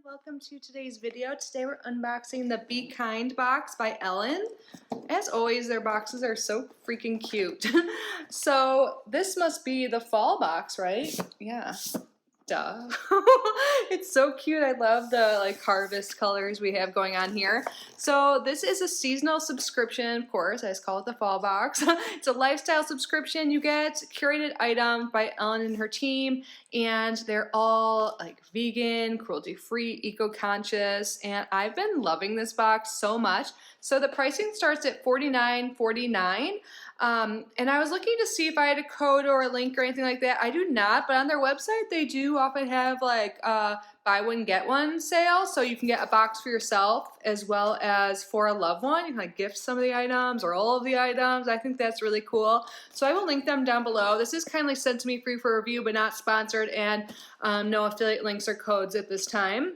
welcome to today's video. Today we're unboxing the Be Kind box by Ellen. As always, their boxes are so freaking cute. So this must be the fall box, right? Yeah. Duh. It's so cute. I love the like harvest colors we have going on here. So this is a seasonal subscription, of course. I just call it the fall box. It's a lifestyle subscription. You get curated items by Ellen and her team, and they're all like vegan, cruelty-free, eco-conscious, and I've been loving this box so much. So the pricing starts at $49.49. And I was looking to see if I had a code or a link or anything like that. I do not, but on their website they do often have like buy one get one sale, so you can get a box for yourself as well as for a loved one. You can like gift some of the items or all of the items. I think that's really cool. So I will link them down below. This is kindly sent to me free for review, but not sponsored, and no affiliate links or codes at this time.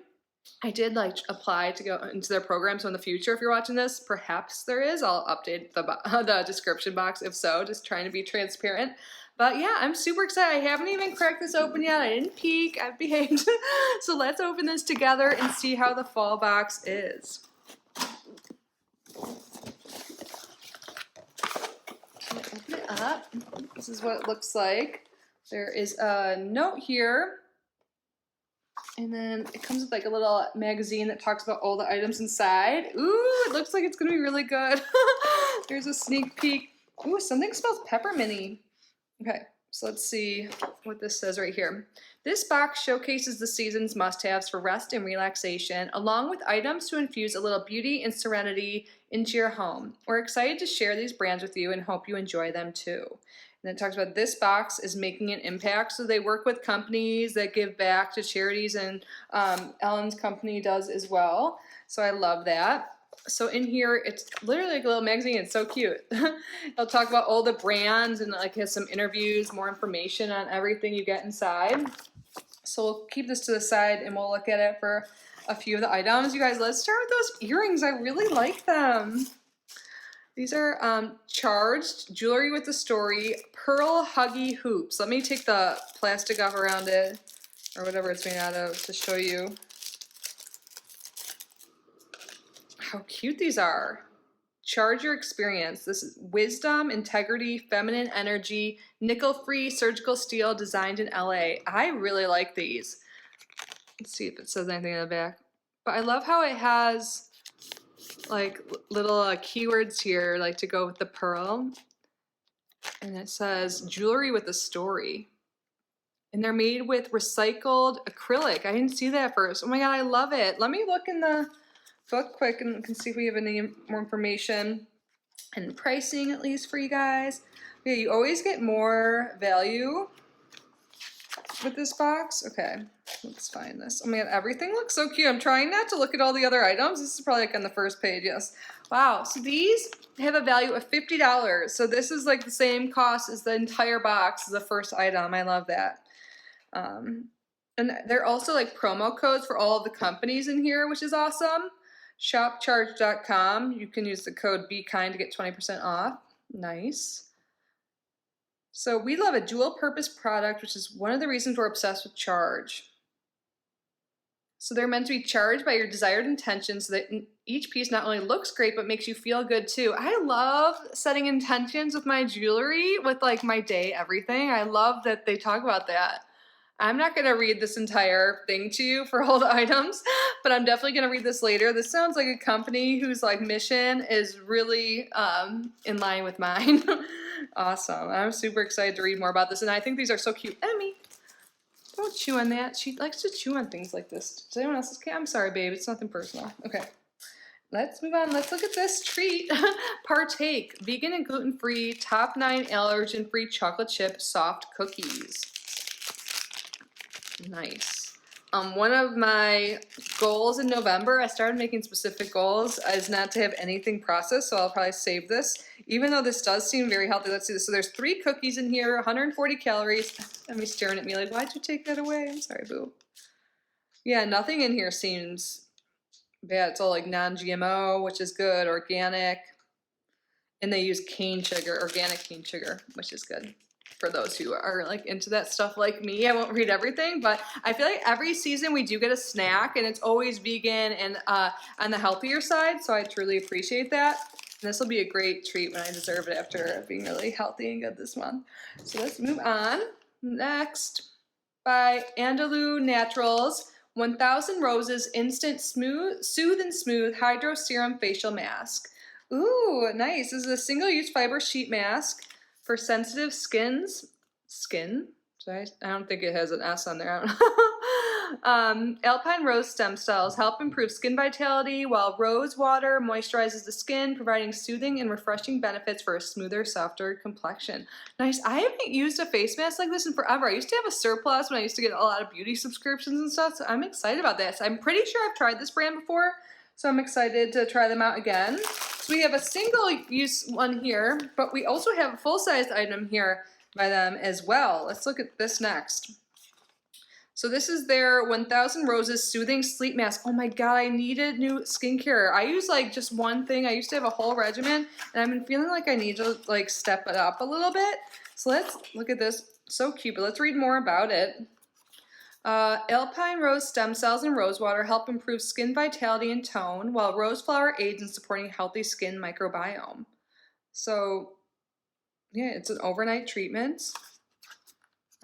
I did like apply to go into their program, so in the future, if you're watching this, perhaps there is. I'll update the description box if so, just trying to be transparent. But yeah, I'm super excited. I haven't even cracked this open yet. I didn't peek, I've behaved. So let's open this together and see how the fall box is. Open it up. This is what it looks like. There is a note here. And then it comes with like a little magazine that talks about all the items inside. Ooh, it looks like it's gonna be really good. There's a sneak peek. Ooh, something smells pepperminty. Okay, so let's see what this says right here. This box showcases the season's must-haves for rest and relaxation, along with items to infuse a little beauty and serenity into your home. We're excited to share these brands with you and hope you enjoy them too. And it talks about this box is making an impact. So they work with companies that give back to charities, and Ellen's company does as well. So I love that. So in here, it's literally like a little magazine. It's so cute. They'll talk about all the brands and like has some interviews, more information on everything you get inside. So we'll keep this to the side and we'll look at it for a few of the items. You guys, let's start with those earrings. I really like them. These are charged jewelry with a story, pearl huggy hoops. Let me take the plastic off around it, or whatever it's made out of, to show you how cute these are. Charge your experience. This is wisdom, integrity, feminine energy, nickel-free surgical steel designed in LA. I really like these. Let's see if it says anything in the back. But I love how it has like little keywords here, like to go with the pearl. And it says jewelry with a story. And they're made with recycled acrylic. I didn't see that at first. Oh my God, I love it. Let me look in the book quick and can see if we have any more information and pricing, at least for you guys. Yeah, you always get more value with this box. Okay, let's find this. Oh man, everything looks so cute. I'm trying not to look at all the other items. This is probably like on the first page, yes. Wow, so these have a value of $50. So this is like the same cost as the entire box as the first item. I love that. And they're also like promo codes for all of the companies in here, which is awesome. Shopcharge.com. You can use the code BeKind to get 20% off. Nice. So we love a dual purpose product, which is one of the reasons we're obsessed with Charge. So they're meant to be charged by your desired intentions so that each piece not only looks great, but makes you feel good too. I love setting intentions with my jewelry, with like my day, everything. I love that they talk about that. I'm not gonna read this entire thing to you for all the items, but I'm definitely gonna read this later. This sounds like a company whose like mission is really in line with mine. Awesome. I'm super excited to read more about this, and I think these are so cute. Emmy, don't chew on that. She likes to chew on things like this. Does anyone else? Okay, I'm sorry, babe. It's nothing personal. Okay. Let's move on. Let's look at this treat. Partake. Vegan and gluten-free, top 9 allergen-free chocolate chip soft cookies. Nice. One of my goals in November, I started making specific goals, is not to have anything processed, so I'll probably save this, even though this does seem very healthy. Let's see this. So there's 3 cookies in here, 140 calories. Emmy's staring at me like, why'd you take that away? I'm sorry, boo. Yeah, nothing in here seems bad. It's all like non-GMO, which is good, organic. And they use cane sugar, organic cane sugar, which is good. for those who are like into that stuff like me. I won't read everything, but I feel like every season we do get a snack, and it's always vegan and on the healthier side, so I truly appreciate that. And this will be a great treat when I deserve it after being really healthy and good this month. So let's move on. Next, by Andalou Naturals, 1000 Roses Instant Soothe and Smooth Hydro Serum Facial Mask. Ooh, nice. This is a single-use fiber sheet mask for sensitive skin. I don't think it has an S on there. Alpine rose stem cells help improve skin vitality, while rose water moisturizes the skin, providing soothing and refreshing benefits for a smoother, softer complexion. Nice. I haven't used a face mask like this in forever. I used to have a surplus when I used to get a lot of beauty subscriptions and stuff, so I'm excited about this. I'm pretty sure I've tried this brand before, so I'm excited to try them out again. So we have a single-use one here, but we also have a full-sized item here by them as well. Let's look at this next. So this is their 1000 Roses Soothing Sleep Mask. Oh my God, I needed new skincare. I use like just one thing. I used to have a whole regimen, and I've been feeling like I need to like step it up a little bit. So let's look at this. So cute, but let's read more about it. Alpine rose stem cells and rose water help improve skin vitality and tone, while rose flower aids in supporting healthy skin microbiome. So yeah, it's an overnight treatment.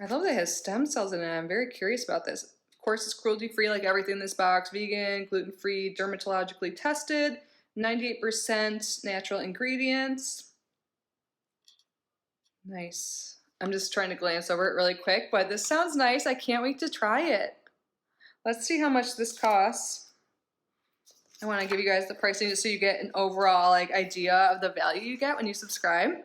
I love that it has stem cells in it. I'm very curious about this. Of course, it's cruelty-free like everything in this box. Vegan, gluten-free, dermatologically tested, 98% natural ingredients. Nice. I'm just trying to glance over it really quick, but this sounds nice. I can't wait to try it. Let's see how much this costs. I want to give you guys the pricing just so you get an overall like idea of the value you get when you subscribe.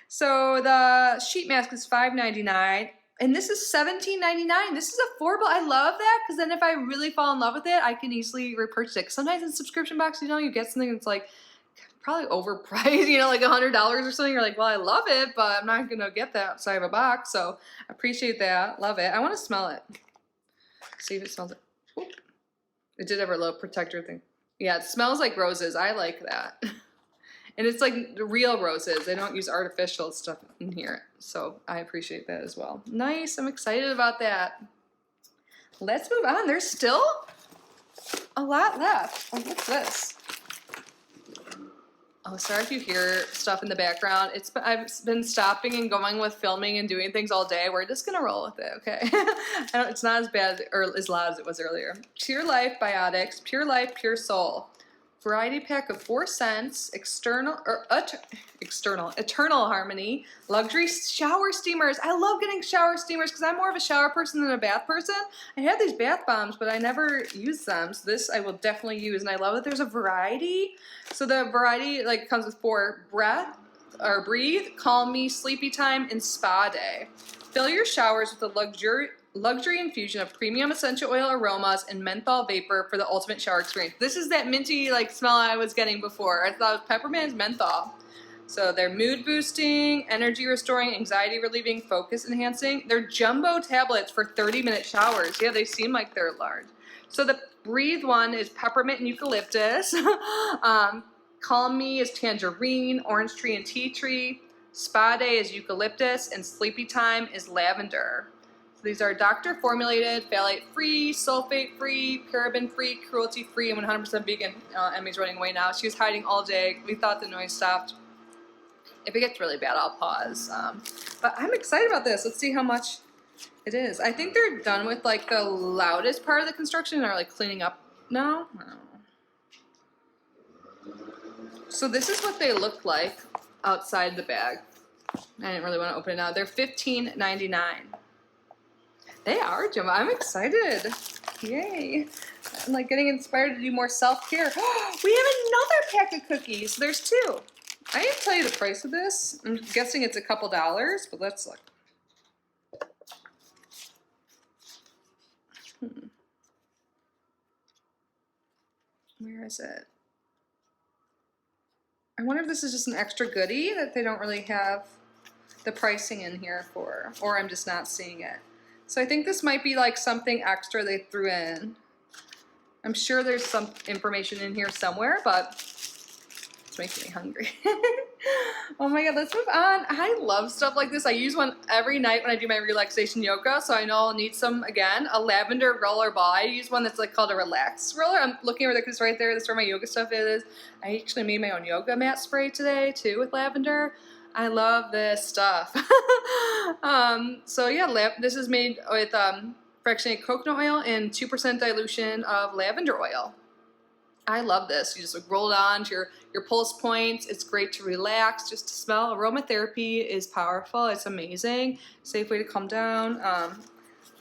So the sheet mask is $5.99. And this is $17.99. This is affordable. I love that, because then if I really fall in love with it, I can easily repurchase it. Sometimes in subscription box, you get something that's like probably overpriced, like $100 or something. You're like, well, I love it, but I'm not gonna get that outside of a box. So I appreciate that. Love it. I want to smell it. See if it smells it. Oop. It did have a little protector thing. Yeah, it smells like roses. I like that. And it's like real roses. They don't use artificial stuff in here. So I appreciate that as well. Nice. I'm excited about that. Let's move on. There's still a lot left. Oh, what's this? Oh, sorry if you hear stuff in the background. I've been stopping and going with filming and doing things all day. We're just going to roll with it, okay? It's not as bad or as loud as it was earlier. Pure Life Biotics. Pure Life, Pure Soul. Variety pack of 4 scents, eternal harmony, luxury shower steamers. I love getting shower steamers because I'm more of a shower person than a bath person. I have these bath bombs, but I never use them. So this I will definitely use, and I love that there's a variety. So the variety comes with 4: breathe, calm me, sleepy time, and spa day. Fill your showers with a luxury infusion of premium essential oil aromas and menthol vapor for the ultimate shower experience. This is that minty smell I was getting before. I thought it was peppermint and menthol. So they're mood boosting, energy restoring, anxiety relieving, focus enhancing. They're jumbo tablets for 30-minute showers. Yeah, they seem like they're large. So the breathe one is peppermint and eucalyptus. Calm me is tangerine, orange tree, and tea tree. Spa day is eucalyptus, and sleepy time is lavender. These are doctor-formulated, phthalate-free, sulfate-free, paraben-free, cruelty-free, and 100% vegan. Emmy's running away now. She was hiding all day. We thought the noise stopped. If it gets really bad, I'll pause. But I'm excited about this. Let's see how much it is. I think they're done with the loudest part of the construction and are cleaning up now. I don't know. So this is what they look like outside the bag. I didn't really want to open it now. They're $15.99. They are jumbo. I'm excited. Yay. I'm getting inspired to do more self-care. We have another pack of cookies. There's 2. I didn't tell you the price of this. I'm guessing it's a couple dollars, but let's look. Where is it? I wonder if this is just an extra goodie that they don't really have the pricing in here for, or I'm just not seeing it. So I think this might be something extra they threw in. I'm sure there's some information in here somewhere, but It's making me hungry. Oh my god, let's move on. I love stuff like this. I use one every night when I do my relaxation yoga, so I know I'll need some again. A lavender roller ball. I use one that's like called a relax roller. I'm looking over there because it's right there. That's where my yoga stuff is. I actually made my own yoga mat spray today too with lavender. I love this stuff. So yeah, this is made with fractionated coconut oil and 2% dilution of lavender oil. I love this. You just like roll it on to your pulse points. It's great to relax, just to smell. Aromatherapy is powerful. It's amazing. Safe way to calm down.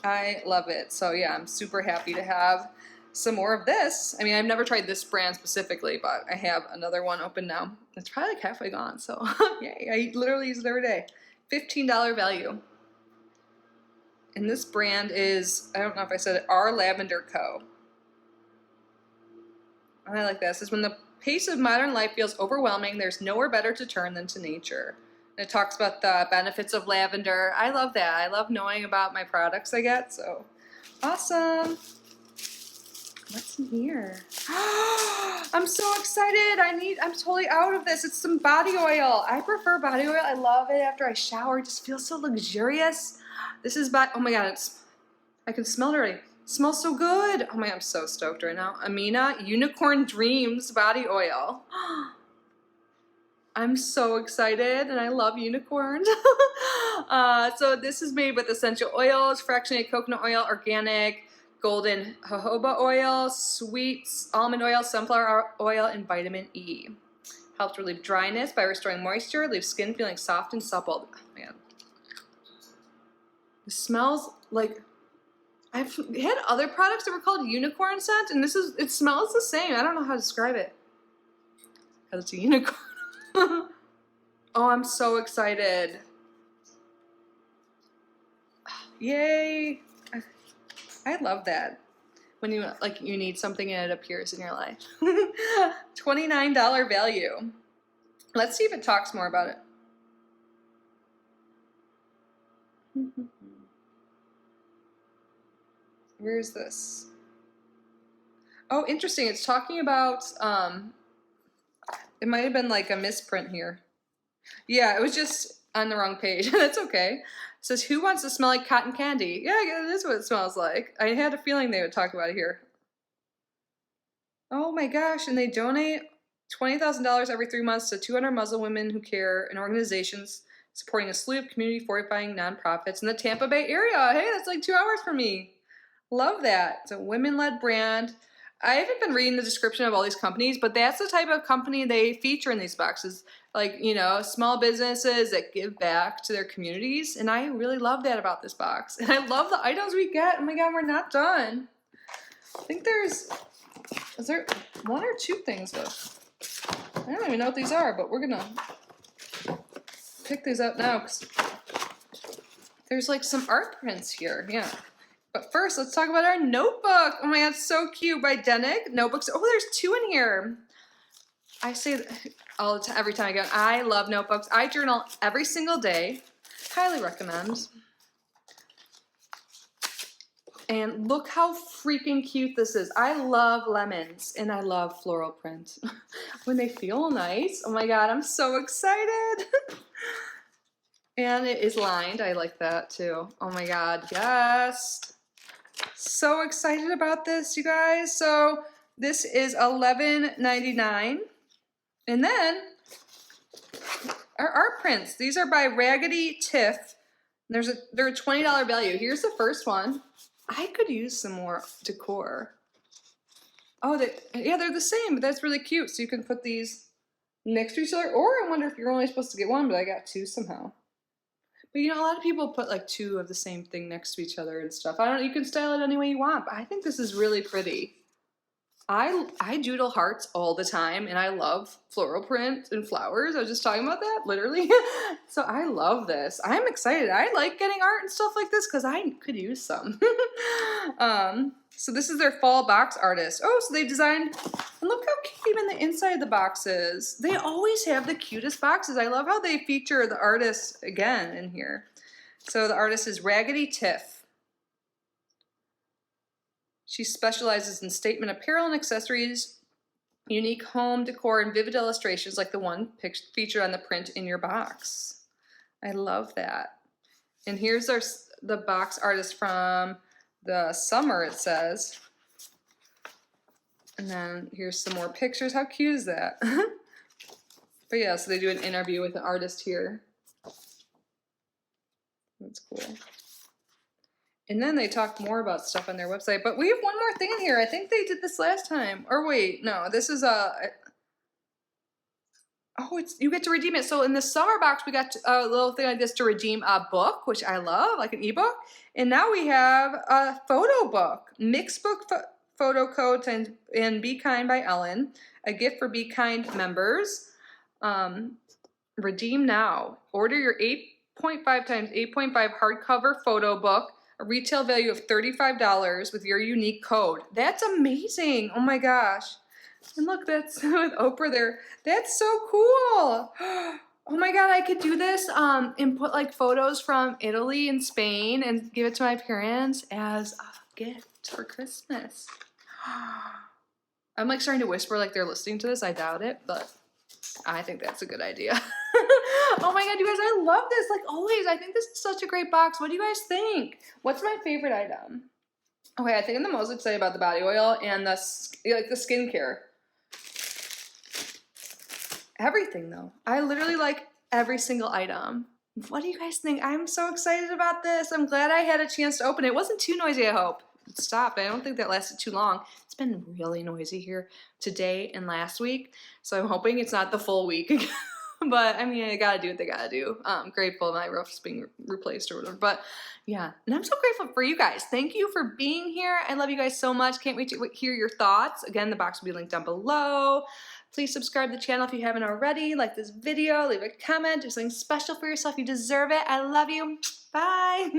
I love it. So yeah, I'm super happy to have some more of this. I mean, I've never tried this brand specifically, but I have another one open now. It's probably like halfway gone, so yay. I literally use it every day. $15 value. And this brand is, I don't know if I said it, Our Lavender Co. I like this. It says, when the pace of modern life feels overwhelming, there's nowhere better to turn than to nature. And it talks about the benefits of lavender. I love that. I love knowing about my products I get, so awesome. What's in here? I'm so excited. I'm totally out of this. It's some body oil. I prefer body oil. I love it after I shower. It just feels so luxurious. This is oh my god, I can smell it already. It smells so good. Oh my god, I'm so stoked right now. Amina Unicorn Dreams body oil. I'm so excited, and I love unicorns. So this is made with essential oils, fractionated coconut oil, organic, golden jojoba oil, sweet almond oil, sunflower oil, and vitamin E. Helps relieve dryness by restoring moisture, leaves skin feeling soft and supple. Oh, man. It smells like, I've had other products that were called unicorn scent, and it smells the same. I don't know how to describe it. Because it's a unicorn. Oh, I'm so excited. Yay. I love that. When you need something and it appears in your life. $29 value. Let's see if it talks more about it. Where is this? Oh, interesting. It's talking about, it might have been like a misprint here. Yeah, it was just on the wrong page. That's okay. It says, who wants to smell like cotton candy? Yeah, that is what it smells like. I had a feeling they would talk about it here. Oh my gosh, and they donate $20,000 every 3 months to 200 Muslim women who care and organizations supporting a slew of community fortifying nonprofits in the Tampa Bay area. Hey, that's like 2 hours from me. Love that. It's a women-led brand. I haven't been reading the description of all these companies, but that's the type of company they feature in these boxes. Like, you know, small businesses that give back to their communities. And I really love that about this box. And I love the items we get. Oh my God, we're not done. I think is there 1 or 2 things though? I don't even know what these are, but we're gonna pick these up now because there's like some art prints here. Yeah. But first, let's talk about our notebook. Oh my god, so cute. By Denick notebooks. Oh, there's 2 in here. I say that every time I go. I love notebooks. I journal every single day. Highly recommend. And look how freaking cute this is. I love lemons and I love floral print. When they feel nice. Oh my god, I'm so excited. And it is lined. I like that too. Oh my god, yes. So excited about this, you guys. So this is $11.99. And then our art prints. These are by Raggedy Tiff. They're a $20 value. Here's the first one. I could use some more decor. Oh, they're the same, but that's really cute. So you can put these next to each other. Or I wonder if you're only supposed to get 1, but I got 2 somehow. But you know, a lot of people put like 2 of the same thing next to each other and stuff. I don't know, you can style it any way you want, but I think this is really pretty. I doodle hearts all the time, and I love floral print and flowers. I was just talking about that, literally. So I love this. I'm excited. I like getting art and stuff like this because I could use some. So this is their fall box artist. Oh, so they designed, and look how cute even the inside of the box is. They always have the cutest boxes. I love how they feature the artist again in here. So the artist is Raggedy Tiff. She specializes in statement apparel and accessories Unique home decor and vivid illustrations like the one featured on the print in your box. I love that. And here's the box artist from the summer, it says. And then here's some more pictures. How cute is that? But yeah, so they do an interview with the artist here. That's cool. And then they talk more about stuff on their website. But we have one more thing in here. I think they did this last time. Or wait, no, this is a... Oh, you get to redeem it. So in the summer box, we got a little thing like this to redeem a book, which I love, like an ebook. And now we have a photo book, mixed book photo codes and Be Kind by Ellen, a gift for Be Kind members. Redeem now. Order your 8.5 times 8.5 hardcover photo book, a retail value of $35 with your unique code. That's amazing. Oh my gosh. And look, that's with Oprah there. That's so cool. Oh my God, I could do this and put like photos from Italy and Spain and give it to my parents as a gift for Christmas. I'm like starting to whisper like they're listening to this. I doubt it, but I think that's a good idea. Oh my God, you guys, I love this. Like always, I think this is such a great box. What do you guys think? What's my favorite item? Okay, I think I'm the most excited about the body oil and the skincare. Everything though. I literally like every single item. What do you guys think? I'm so excited about this. I'm glad I had a chance to open it. It wasn't too noisy, I hope. It stopped. I don't think that lasted too long. It's been really noisy here today and last week. So I'm hoping it's not the full week. But I mean, I gotta do what they gotta do. I'm grateful my roof's being replaced or whatever. But yeah, and I'm so grateful for you guys. Thank you for being here. I love you guys so much. Can't wait to hear your thoughts. Again, the box will be linked down below. Please subscribe to the channel if you haven't already. Like this video, leave a comment, do something special for yourself. You deserve it. I love you. Bye.